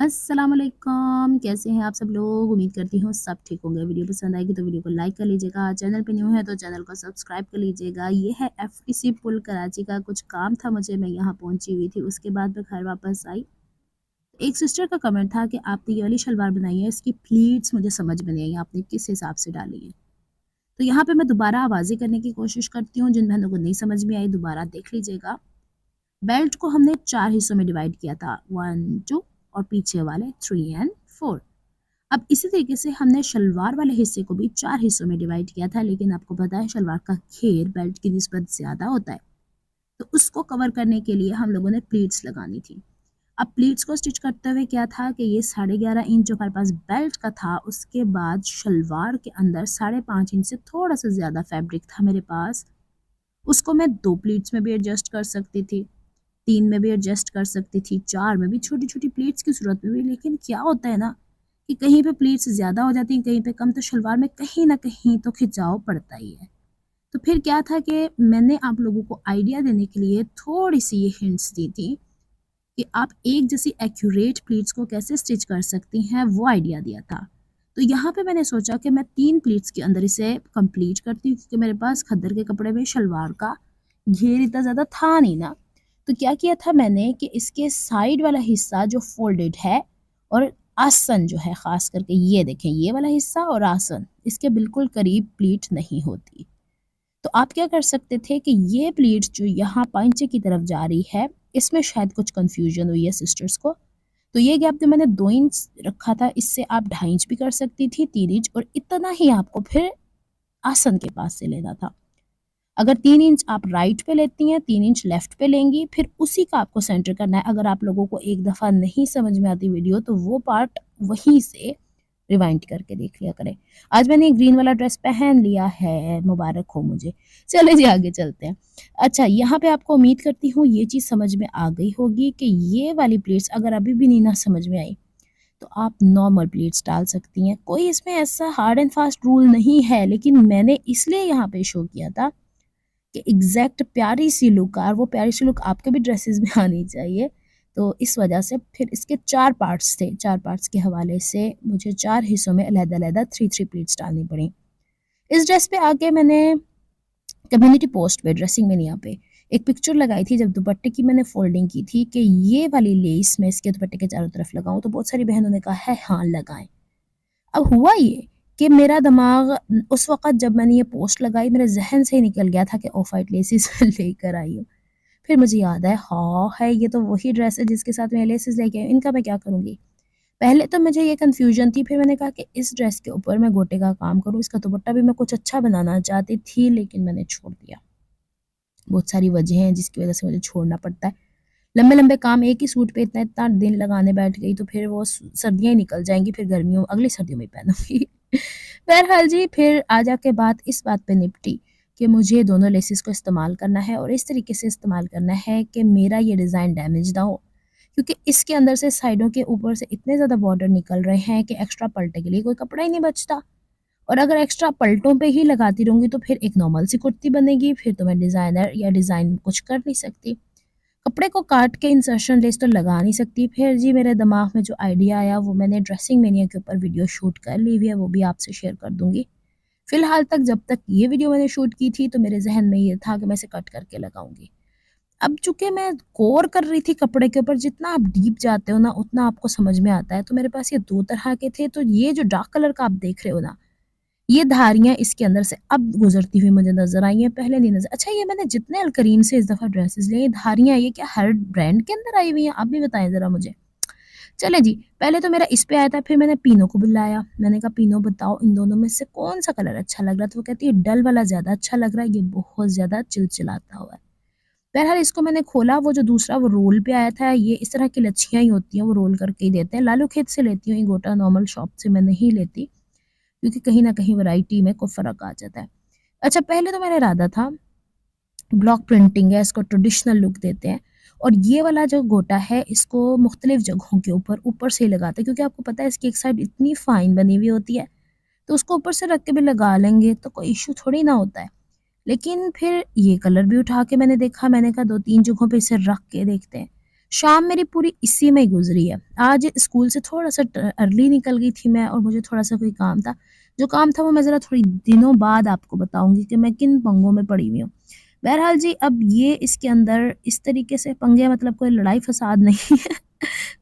अस्सलाम वालेकुम, कैसे हैं आप सब लोग? उम्मीद करती हूँ सब ठीक होंगे। वीडियो पसंद आएगी तो वीडियो को लाइक कर लीजिएगा, चैनल पे न्यू है तो चैनल को सब्सक्राइब कर लीजिएगा। ये है एफटीसी पुल कराची का, कुछ काम था मुझे, मैं यहाँ पहुँची हुई थी, उसके बाद मैं घर वापस आई। एक सिस्टर का कमेंट था कि आपने ये वाली शलवार बनाई है, इसकी प्लीट्स मुझे समझ में नहीं आई, आपने किस हिसाब से डाली है? तो यहाँ पे मैं दोबारा आवाज़ें करने की कोशिश करती हूँ, जिन बहनों को नहीं समझ में आई दोबारा देख लीजिएगा। बेल्ट को हमने 4 हिस्सों में डिवाइड किया था, 1, 2 और पीछे वाले 3 एंड 4। अब इसी तरीके से हमने शलवार वाले हिस्से को भी 4 हिस्सों में डिवाइड किया था, लेकिन आपको पता है शलवार का घेर बेल्ट की निस्बत ज़्यादा होता है, तो उसको कवर करने के लिए हम लोगों ने प्लीट्स लगानी थी। अब प्लीट्स को स्टिच करते हुए क्या था कि ये 11.5 इंच जो हमारे पास बेल्ट का था, उसके बाद शलवार के अंदर 5.5 इंच से थोड़ा सा ज़्यादा फैब्रिक था मेरे पास, उसको मैं 2 प्लीट्स में भी एडजस्ट कर सकती थी, 3 में भी एडजस्ट कर सकती थी, 4 में भी, छोटी-छोटी प्लेट्स की सूरत में भी। लेकिन क्या होता है ना कि कहीं पे प्लेट्स ज़्यादा हो जाती हैं, कहीं पे कम, तो शलवार में कहीं न कहीं तो खिंचाव पड़ता ही है। तो फिर क्या था कि मैंने आप लोगों को आइडिया देने के लिए थोड़ी-सी ये हिंट्स दी थी कि आप एक जैसी एक्यूरेट प्लीट्स को कैसे स्टिच कर सकती हैं, वो आइडिया दिया था। तो यहाँ पे मैंने सोचा कि मैं 3 प्लीट्स के अंदर इसे कंप्लीट करती हूँ, क्योंकि मेरे पास खद्दर के कपड़े में शलवार का घेर इतना ज़्यादा था नहीं ना। तो क्या किया था मैंने कि इसके साइड वाला हिस्सा जो फोल्डेड है और आसन जो है, ख़ास करके ये देखें, ये वाला हिस्सा और आसन इसके बिल्कुल करीब प्लीट नहीं होती। तो आप क्या कर सकते थे कि ये प्लीट जो यहाँ पंचे की तरफ जा रही है, इसमें शायद कुछ कन्फ्यूजन हुई है सिस्टर्स को। तो ये गैप जो मैंने 2 इंच रखा था, इससे आप 2.5 इंच भी कर सकती थी, 3 इंच, और इतना ही आपको फिर आसन के पास से लेना था। अगर 3 इंच आप राइट पे लेती हैं, 3 इंच लेफ्ट पे लेंगी, फिर उसी का आपको सेंटर करना है। अगर आप लोगों को एक दफ़ा नहीं समझ में आती वीडियो, तो वो पार्ट वहीं से रिवाइंड करके देख लिया करें। आज मैंने ग्रीन वाला ड्रेस पहन लिया है, मुबारक हो मुझे। चलिए जी आगे चलते हैं। अच्छा, यहाँ पे आपको उम्मीद करती हूँ ये चीज़ समझ में आ गई होगी कि ये वाली प्लेट्स अगर अभी भी नहीं ना समझ में आई, तो आप नॉर्मल प्लेट्स डाल सकती हैं। कोई इसमें ऐसा हार्ड एंड फास्ट रूल नहीं है, लेकिन मैंने इसलिए यहाँ पे शो किया था कि एग्जैक्ट प्यारी सी लुक, और वो प्यारी सी लुक आपके भी ड्रेसेस में आनी चाहिए। तो इस वजह से फिर इसके 4 पार्ट्स थे, 4 पार्ट्स के हवाले से मुझे 4 हिस्सों में अलग-अलग 3-3 प्लीट्स डालनी पड़ी। इस ड्रेस पे आके मैंने कम्युनिटी पोस्ट पे, ड्रेसिंग में नहीं, यहाँ पे एक पिक्चर लगाई थी जब दुपट्टे की मैंने फोल्डिंग की थी कि ये वाली लेस मैं इसके दुपट्टे के चारों तरफ लगाऊं, तो बहुत सारी बहनों ने कहा है हाँ लगाएं। अब हुआ ये कि मेरा दिमाग उस वक़्त जब मैंने ये पोस्ट लगाई, मेरे ज़हन से ही निकल गया था कि ऑफ व्हाइट लेसिस लेकर आई हूँ। फिर मुझे याद आया, हाँ, है ये तो वही ड्रेस है जिसके साथ मैं लेसिस लेके आई हूँ, इनका मैं क्या करूँगी? पहले तो मुझे ये कन्फ्यूज़न थी, फिर मैंने कहा कि इस ड्रेस के ऊपर मैं गोटे का काम करूँ, इसका दुपट्टा भी मैं कुछ अच्छा बनाना चाहती थी, लेकिन मैंने छोड़ दिया। बहुत सारी वजह हैं जिसकी वज़ह से मुझे छोड़ना पड़ता है। लंबे-लंबे काम एक ही सूट पे इतना-इतना दिन लगाने बैठ गई, तो फिर वो सर्दियाँ ही निकल जाएँगी, फिर गर्मियों अगली सर्दियों में पहनूँगी। बहरहाल जी, फिर आ जाके बात इस बात पे निपटी कि मुझे दोनों लेसेस को इस्तेमाल करना है, और इस तरीके से इस्तेमाल करना है कि मेरा ये डिज़ाइन डैमेज ना हो। क्योंकि इसके अंदर से साइडों के ऊपर से इतने ज़्यादा बॉर्डर निकल रहे हैं कि एक्स्ट्रा पलटे के लिए कोई कपड़ा ही नहीं बचता। और अगर एक्स्ट्रा पलटों पे ही लगाती रहूँगी तो फिर एक नॉर्मल सी कुर्ती बनेगी, फिर तो मैं डिज़ाइनर या डिज़ाइन कुछ कर नहीं सकती। कपड़े को काट के इंसर्शन लेस तो लगा नहीं सकती। फिर जी मेरे दिमाग में जो आइडिया आया, वो मैंने ड्रेसिंग मेनिया के ऊपर वीडियो शूट कर ली हुई है, वो भी आपसे शेयर कर दूँगी। फ़िलहाल तक जब तक ये वीडियो मैंने शूट की थी, तो मेरे ज़हन में ये था कि मैं इसे कट करके लगाऊँगी। अब चूँकि मैं गौर कर रही थी कपड़े के ऊपर, जितना आप डीप जाते हो ना, उतना आपको समझ में आता है। तो मेरे पास ये 2 तरह के थे, तो ये जो डार्क कलर का आप देख रहे हो ना, ये धारियाँ इसके अंदर से अब गुज़रती हुई मुझे नज़र आई हैं, पहले नहीं नज़र। अच्छा, ये मैंने जितने अलकरीम से इस दफ़ा ड्रेसेस लिए, ये धारियाँ ये क्या हर ब्रांड के अंदर आई हुई हैं? आप भी बताएँ ज़रा मुझे। चलें जी, पहले तो मेरा इस पे आया था, फिर मैंने पीनो को बुलाया। मैंने कहा, "पीनो बताओ, इन दोनों में से कौन-सा कलर अच्छा लग रहा है?" तो वो कहती है, "डल वाला ज़्यादा अच्छा लग रहा है, ये बहुत ज़्यादा चिलचिलाता हुआ है।" बहरहाल इसको मैंने खोला, वो जो दूसरा वो रोल पे आया था, ये इस तरह की लच्छियाँ ही होती हैं, वो रोल करके ही देते हैं। लालू खेत से लेती हूँ, ये गोटा नॉर्मल शॉप से मैं नहीं लेती, क्योंकि कहीं न कहीं वैरायटी में कोई फ़र्क आ जाता है। अच्छा, पहले तो मेरा इरादा था, ब्लॉक प्रिंटिंग है, इसको ट्रेडिशनल लुक देते हैं, और ये वाला जो गोटा है इसको मुख्तलिफ जगहों के ऊपर ऊपर से ही लगाते हैं, क्योंकि आपको पता है इसकी एक साइड इतनी फाइन बनी हुई होती है, तो उसको ऊपर से रख के भी लगा लेंगे तो कोई इशू थोड़ी ना होता है। लेकिन फिर ये कलर भी उठा के मैंने देखा, मैंने कहा 2-3 जगहों पे इसे रख के देखते हैं। शाम मेरी पूरी इसी में ही गुज़री है। आज स्कूल से थोड़ा-सा अर्ली निकल गई थी मैं और मुझे थोड़ा-सा कोई काम था। जो काम था वो मैं ज़रा थोड़ी दिनों बाद आपको बताऊँगी कि मैं किन पंगों में पड़ी हुई हूँ। बहरहाल जी, अब ये इसके अंदर इस तरीके से पंगे, मतलब कोई लड़ाई-फ़साद नहीं है,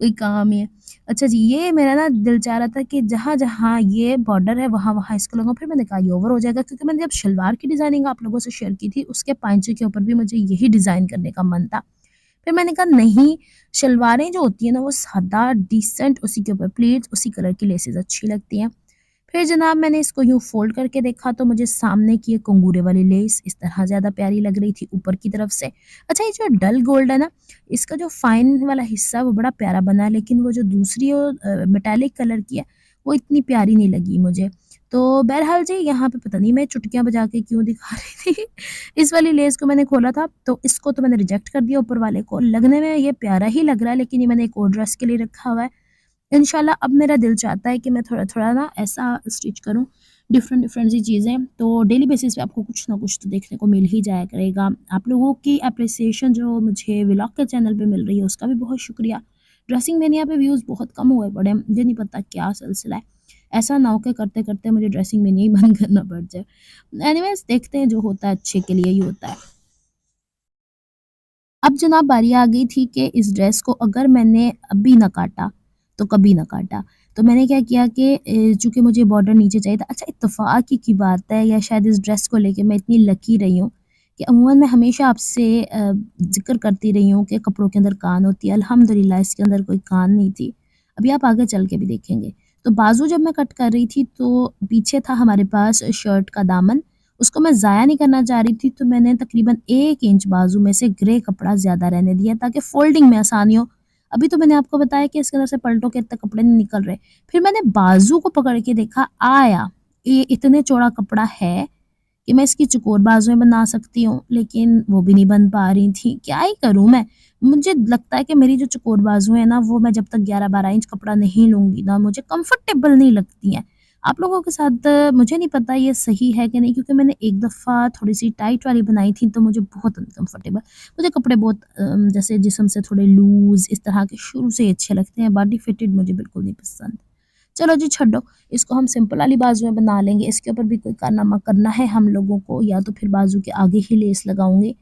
कोई काम ही है। अच्छा जी, ये मेरा ना दिल चाह रहा था कि जहाँ-जहाँ ये बॉर्डर है वहाँ-वहाँ इसको लगाऊँ, फिर मैंने कहा ये ओवर हो जाएगा, क्योंकि मैंने जब शलवार की डिज़ाइनिंग आप लोगों से शेयर की थी, उसके पाइंचे के ऊपर भी मुझे यही डिज़ाइन करने का मन था। फिर मैंने कहा नहीं, शलवारें जो होती हैं ना वो सादा डिसेंट, उसी के ऊपर प्लीट्स, उसी कलर की लेसेस अच्छी लगती हैं। फिर जनाब मैंने इसको यूँ फ़ोल्ड करके देखा तो मुझे सामने की एक कंगूरे वाली लेस इस तरह ज़्यादा प्यारी लग रही थी ऊपर की तरफ से। अच्छा, ये जो डल गोल्ड है ना, इसका जो फ़ाइन वाला हिस्सा है वो बड़ा प्यारा बना है, लेकिन वो जो दूसरी मेटालिक कलर की है, वो इतनी प्यारी नहीं लगी मुझे। तो बहरहाल जी, यहाँ पे पता नहीं मैं चुटकियाँ बजा के क्यों दिखा रही थी। इस वाली लेस को मैंने खोला था तो इसको तो मैंने रिजेक्ट कर दिया ऊपर वाले को। लगने में ये प्यारा ही लग रहा है, लेकिन ये मैंने एक और ड्रेस के लिए रखा हुआ है। इंशाल्लाह अब मेरा दिल चाहता है कि मैं थोड़ा-थोड़ा ना ऐसा स्टिच करूँ, डिफ़रेंट-डिफ़रेंट सी चीज़ें, तो डेली बेसिस पे आपको कुछ ना कुछ तो देखने को मिल ही जाया करेगा। आप लोगों की एप्रिसिएशन जो मुझे व्लॉग के चैनल पे मिल रही है, उसका भी बहुत शुक्रिया। ड्रेसिंग मेनिया पे व्यूज़ बहुत कम हुए पड़े हैं, मुझे नहीं पता क्या सिलसिला है। ऐसा ना हो के करते-करते मुझे ड्रेसिंग मेनिया ही बंद करना पड़ जाए। एनीवेज़, देखते हैं, जो होता है अच्छे के लिए ही होता है। अब जनाब बारी आ गई थी कि इस ड्रेस को अगर मैंने अभी ना काटा, तो कभी ना काटा। तो मैंने क्या किया कि चूँकि मुझे बॉर्डर नीचे चाहिए था। अच्छा, इत्तेफ़ाक ही की बात है, या शायद इस ड्रेस को लेके मैं इतनी लकी रही हूँ कि अमूमन मैं हमेशा आपसे ज़िक्र करती रही हूँ कि कपड़ों के अंदर कान होती है। अल्हम्दुलिल्लाह इसके अंदर कोई कान नहीं थी। अभी आप आगे चल के भी देखेंगे। तो बाजू जब मैं कट कर रही थी तो पीछे था हमारे पास शर्ट का दामन, उसको मैं ज़ाया नहीं करना चाह रही थी, तो मैंने तकरीबन 1 इंच बाजू में से ग्रे कपड़ा ज़्यादा रहने दिया ताकि फ़ोल्डिंग में आसानी हो। अभी तो मैंने आपको बताया कि इसके अंदर से पलटों के इतने कपड़े नहीं निकल रहे। फिर मैंने बाजू को पकड़ के देखा, आया, ये इतने चौड़ा कपड़ा है कि मैं इसकी चौकोर बाजुएँ बना सकती हूँ, लेकिन वो भी नहीं बन पा रही थी। क्या ही करूँ मैं? मुझे लगता है कि मेरी जो चौकोर बाजुएँ हैं ना, वो मैं जब तक 11-12 इंच कपड़ा नहीं लूँगी ना, मुझे कंफर्टेबल नहीं लगती हैं। आप लोगों के साथ मुझे नहीं पता ये सही है कि नहीं, क्योंकि मैंने एक दफ़ा थोड़ी-सी टाइट वाली बनाई थी तो मुझे बहुत अनकंफर्टेबल, मुझे कपड़े बहुत जैसे जिस्म से थोड़े लूज़ इस तरह के शुरू से ही अच्छे लगते हैं, बॉडी फिटेड मुझे बिल्कुल नहीं पसंद। चलो जी छोड़ो, इसको हम सिंपल वाली बाजुएँ बना लेंगे, इसके ऊपर भी कोई कारनामा करना है हम लोगों को, या तो फिर बाजू के आगे ही लेस लगाऊँगी।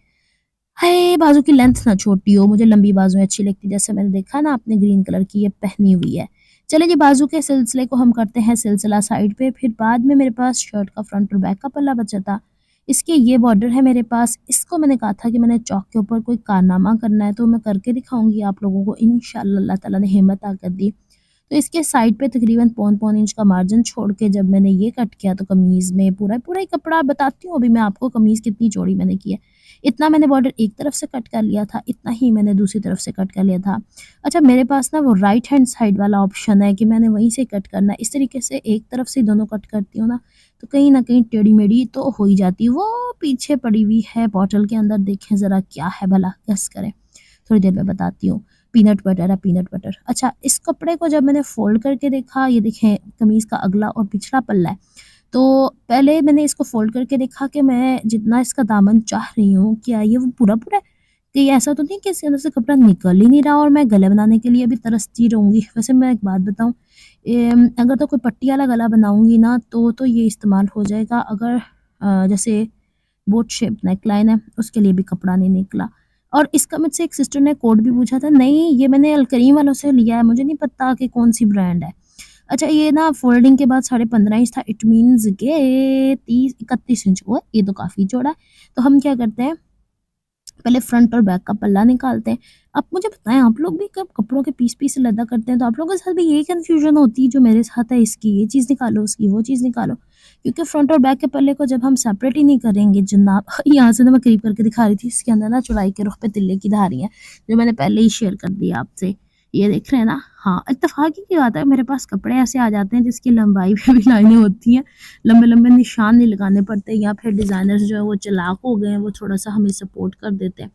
हाय! बाजू की लेंथ ना छोटी हो, मुझे लंबी बाजुएँ अच्छी लगती हैं, जैसे मैंने देखा ना आपने ग्रीन कलर की ये पहनी हुई है। चलिए जी, बाजू के सिलसिले को हम करते हैं सिलसिला साइड पे, फिर बाद में मेरे पास शर्ट का फ्रंट और बैक का पल्ला बचा था। इसके ये बॉर्डर है मेरे पास, इसको मैंने कहा था कि मैंने चौक के ऊपर कोई कारनामा करना है, तो मैं करके दिखाऊँगी आप लोगों को इंशाअल्लाह, अल्लाह ताला ने हिम्मत ताकत दी। तो इसके साइड पे तकरीबन पौन-पौन इंच का मार्जिन छोड़ के जब मैंने ये कट किया, तो कमीज़ में पूरा पूरा ही कपड़ा बताती हूँ अभी मैं आपको, कमीज़ कितनी चौड़ी मैंने की है। इतना मैंने बॉर्डर एक तरफ से कट कर लिया था, इतना ही मैंने दूसरी तरफ से कट कर लिया था। अच्छा, मेरे पास ना वो राइट हैंड साइड वाला ऑप्शन है कि मैंने वहीं से कट करना है। इस तरीके से एक तरफ से दोनों कट करती हूँ ना, तो कहीं न कहीं टेढ़ी-मेढ़ी तो हो ही जाती है। वो पीछे पड़ी हुई है बॉटल के अंदर, देखें ज़रा क्या है भला, गेस करें। थोड़ी देर में बताती हूँ। पीनट बटर है, पीनट बटर। अच्छा, इस कपड़े को जब मैंने फ़ोल्ड करके देखा, ये देखें कमीज़ का अगला और पिछला पल्ला है। तो पहले मैंने इसको फ़ोल्ड करके देखा कि मैं जितना इसका दामन चाह रही हूँ, क्या ये वो पूरा-पूरा है? कहीं ऐसा तो नहीं कि इसके अंदर से कपड़ा निकल ही नहीं रहा और मैं गले बनाने के लिए अभी तरसती रहूँगी। वैसे मैं एक बात बताऊँ, अगर तो कोई पट्टी वाला गला बनाऊँगी ना, तो ये इस्तेमाल हो जाएगा। अगर जैसे बोट शेप नेकलाइन है, उसके लिए भी कपड़ा नहीं निकला। और इसका मुझसे एक सिस्टर ने कोड भी पूछा था, नहीं ये मैंने अलकरीम वालों से लिया है, मुझे नहीं पता कि कौन-सी ब्रांड है। अच्छा, ये ना फ़ोल्डिंग के बाद 15.5 इंच था, इट मीन्स के 30-31 इंच हुआ, ये तो काफ़ी चौड़ा है। तो हम क्या करते हैं, पहले फ्रंट और बैक का पल्ला निकालते हैं। अब मुझे बताएँ, आप लोग भी कब कपड़ों के पीस-पीस अलग करते हैं, तो आप लोगों के साथ भी यही कन्फ्यूज़न होती है जो मेरे साथ है, इसकी ये चीज़ निकालो, उसकी वो चीज़ निकालो। क्योंकि फ्रंट और बैक के पल्ले को जब हम सेपरेट ही नहीं करेंगे जनाब, यहाँ से ना मैं करीब करके दिखा रही थी, इसके अंदर ना चौड़ाई के रुख पे तिल्ले की धारियाँ, जो मैंने पहले ही शेयर कर दी आपसे। ये देख रहे हैं ना? हाँ, इत्तेफ़ाक़ की बात है, मेरे पास कपड़े ऐसे आ जाते हैं जिसकी लंबाई पे भी लाइनें होती हैं, लंबे-लंबे निशान नहीं लगाने पड़ते, या फिर डिज़ाइनर्स जो है वो चालाक हो गए हैं, वो थोड़ा-सा हमें सपोर्ट कर देते हैं।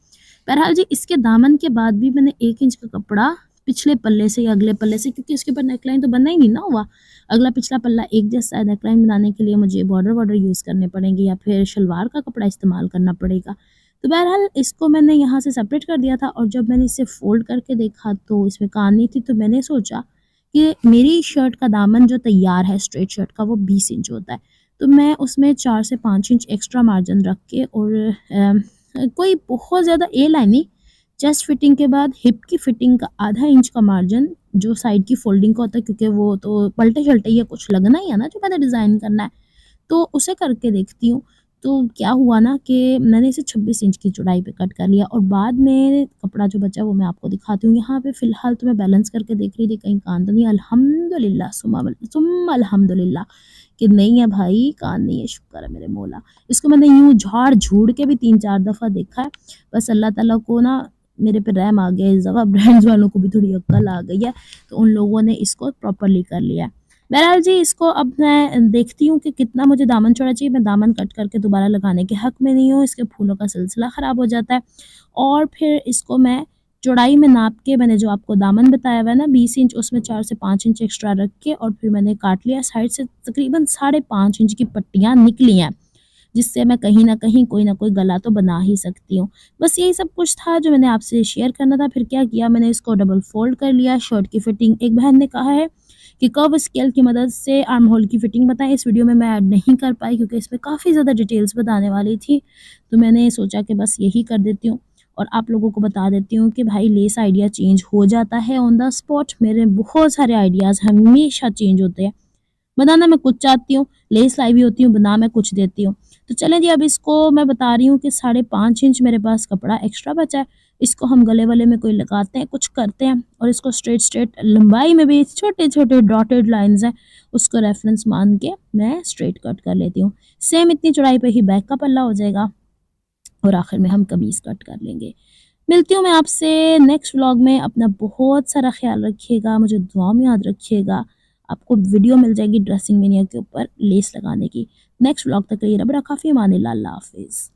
बहरहाल जी, इसके दामन के बाद भी मैंने 1 इंच का कपड़ा पिछले पल्ले से या अगले पल्ले से, क्योंकि इसके ऊपर नेकलाइन तो बनना ही नहीं ना हुआ। अगला पिछला पल्ला एक जैसा है, नेकलाइन बनाने के लिए मुझे बॉर्डर-वॉर्डर यूज़ करने पड़ेंगे या फिर शलवार का कपड़ा इस्तेमाल करना पड़ेगा। तो बहरहाल इसको मैंने यहाँ से सेपरेट कर दिया था और जब मैंने इसे फ़ोल्ड करके देखा तो इसमें कान नहीं थी, तो मैंने सोचा कि मेरी शर्ट का दामन जो तैयार है स्ट्रेट शर्ट का वो 20 इंच होता है। तो मैं उसमें 4 से 5 इंच एक्स्ट्रा मार्जिन रख के और कोई बहुत ज़्यादा ए लाइन नहीं, चेस्ट फिटिंग के बाद हिप की फिटिंग का आधा इंच का मार्जिन जो साइड की फोल्डिंग का होता है, क्योंकि वो तो पलटे-शलटे या कुछ लगना ही है ना जो मैंने डिज़ाइन करना है। तो उसे करके देखती हूँ। तो क्या हुआ ना कि मैंने इसे 26 इंच की चौड़ाई पे कट कर लिया और बाद में कपड़ा जो बचा वो मैं आपको दिखाती हूँ। यहाँ पे फ़िलहाल तो मैं बैलेंस करके देख रही थी कहीं कान तो नहीं, अल्हम्दुलिल्लाह सुम्मा अल्हम्दुलिल्लाह कि नहीं है भाई, कान नहीं है, शुक्र है मेरे मौला। इसको मैंने यूँ झाड़-झूड़ के भी 3-4 दफ़ा देखा है। बस अल्लाह ताला को ना मेरे पे रहम आ गया है, इस दफ़ा ब्रांड्स वालों को भी थोड़ी अक्ल आ गई है, तो उन लोगों ने इसको प्रॉपर्ली कर लिया है। बहरहाल जी, इसको अब मैं देखती हूँ कि कितना मुझे दामन चौड़ा चाहिए। मैं दामन कट करके दोबारा लगाने के हक़ में नहीं हूँ, इसके फूलों का सिलसिला ख़राब हो जाता है। और फिर इसको मैं चौड़ाई में नाप के, मैंने जो आपको दामन बताया हुआ है ना 20 इंच, उसमें 4 से 5 इंच एक्स्ट्रा रख के और फिर मैंने काट लिया। साइड से तकरीबन 5.5 इंच की पट्टियाँ निकली हैं, जिससे मैं कहीं न कहीं कोई न कोई गला तो बना ही सकती हूँ। बस यही सब कुछ था जो मैंने आपसे शेयर करना था। फिर क्या किया, मैंने इसको डबल फ़ोल्ड कर लिया। शर्ट की फिटिंग एक बहन ने कहा है कि कर्व स्केल की मदद से आर्म होल की फिटिंग बताएँ। इस वीडियो में मैं ऐड नहीं कर पाई क्योंकि इसमें काफ़ी ज़्यादा डिटेल्स बताने वाली थी। तो मैंने सोचा कि बस यही कर देती हूँ और आप लोगों को बता देती हूँ कि भाई लेस आइडिया चेंज हो जाता है ऑन द स्पॉट। मेरे बहुत सारे आइडियाज़ हमेशा चेंज होते हैं। बनाना मैं कुछ चाहती हूँ, लेस लाई हुई होती हूँ, बना मैं कुछ देती हूँ। तो चलें जी, अब इसको मैं बता रही हूँ कि 5.5 इंच मेरे पास कपड़ा एक्स्ट्रा बचा है। इसको हम गले-वले में कोई लगाते हैं, कुछ करते हैं और इसको स्ट्रेट लंबाई में भी छोटे-छोटे डॉटेड लाइन्स हैं, उसको रेफ़रेंस मान के मैं स्ट्रेट कट कर लेती हूँ। सेम इतनी चौड़ाई पे ही बैक का पल्ला हो जाएगा और आखिर में हम कमीज़ कट कर लेंगे। मिलती हूँ मैं आपसे नेक्स्ट व्लॉग में। अपना बहुत सारा ख़्याल रखिएगा, मुझे दुआओं में याद रखिएगा। आपको वीडियो मिल जाएगी ड्रेसिंग मेनिया के ऊपर लेस लगाने की। नेक्स्ट व्लॉग तक के लिए रब रखा फ़ी अमानिल्लाह, अल्लाह हाफ़िज़।